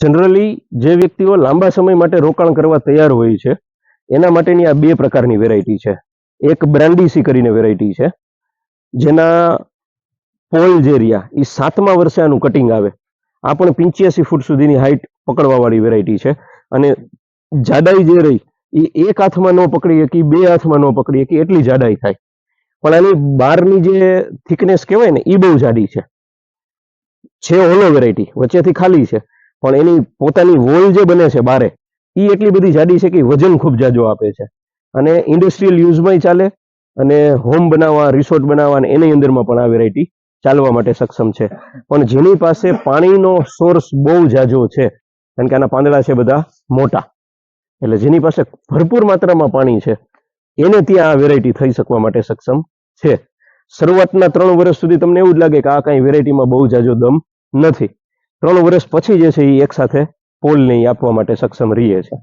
Generally જે વ્યક્તિઓ લાંબા સમય માટે રોકાણ કરવા તૈયાર હોય છે એના માટેની આ બે પ્રકારની વેરાયટી છે. એક બ્રાન્ડીસી કરીને વેરાયટી છે, જેના પોલ જે રહ્યા એ 7મા વર્ષે આનું કટિંગ આવે. આ પણ 85 ફૂટ સુધીની હાઈટ પકડવા વાળી વેરાયટી છે. અને જાડાઈ જે રહી એ એક હાથમાં ન પકડી શકી, બે હાથમાં ન પકડી શકી એટલી જાડાઈ થાય. પણ આની બહારની જે થિકનેસ કહેવાય ને એ બહુ જાડી છે. હોલો વેરાયટી, વચ્ચેથી ખાલી છે, પણ એની પોતાની વોલ જે બને છે બારે એ એટલી બધી જાડી છે કે વજન ખૂબ જાજો આપે છે. અને ઇન્ડસ્ટ્રીયલ યુઝમાં ચાલે, અને હોમ બનાવવા, રિસોર્ટ બનાવવા અને એની અંદરમાં પણ આ વેરાયટી ચાલવા માટે સક્ષમ છે. પણ જેની પાસે પાણીનો સોર્સ બહુ જાજો છે, કારણ કે આના પાંદડા છે બધા મોટા, એટલે જેની પાસે ભરપૂર માત્રામાં પાણી છે એને ત્યાં આ વેરાયટી થઈ શકવા માટે સક્ષમ છે. શરૂઆતના 3 વર્ષ સુધી તમને એવું જ લાગે કે આ કઈ વેરાયટીમાં બહુ જાજો દમ નથી. 3 વર્ષ પછી જે છે એ એક સાથે પોલને આપવા માટે સક્ષમ રહીએ છે.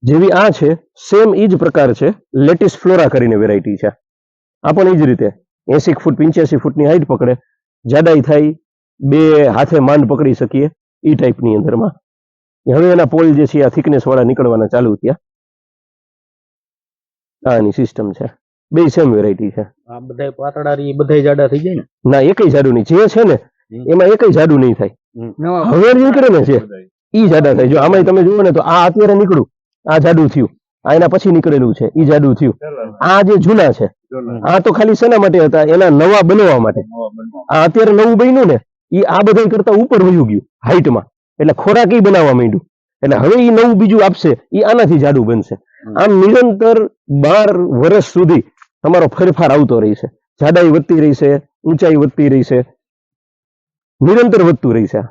જેવી આ છે સેમ એ જ પ્રકાર છે, લેટિસ ફ્લોરા કરીને વેરાયટી છે. આ પણ એ જ રીતે 80 ફૂટ 85 ફૂટની હાઈટ પકડે, જાડાઈ થાય 2 હાથે માંડ પકડી શકીએ એ ટાઈપની અંદરમાં. હવે એના પોલ જે છે આ થિકનેસ વાળા નીકળવાના ચાલુ થયા. આની સિસ્ટમ છે. બે સેમ વેરાયટી છે. આ બધાય પાતળા રી બધાય જાડા થઈ જાય ને? ના, એકય જાડું નહીં. જે છે ને એમાં એકય જાડું નહીં થાય. હવે નીકળે ને છે ઈ જાડા થાય. જો આમાં તમે જુઓ ને તો આ અત્યારે નીકળ્યું, આ જાડું થયું. આ એના પછી નીકળેલું છે ઈ જાડું થયું. આ જે જૂના છે આ તો ખાલી શેના માટે હતા? એના નવા બનવા માટે. આ અત્યારે નવું બન્યું ને ઈ આ બધા કરતા ઉપર વયું ગયું હાઈટમાં, એટલે ખોરાક ઈ બનાવવા માંડ્યું. એટલે હવે ઈ નવું બીજું આપશે, ઈ આનાથી જાડું બનશે. આમ નિરંતર 12 વર્ષ સુધી તમારો ફેરફાર આવતો રહેશે. જાડાઈ વધતી રહેશે, ઊંચાઈ વધતી રહેશે, નિરંતર વધતું રહેશે.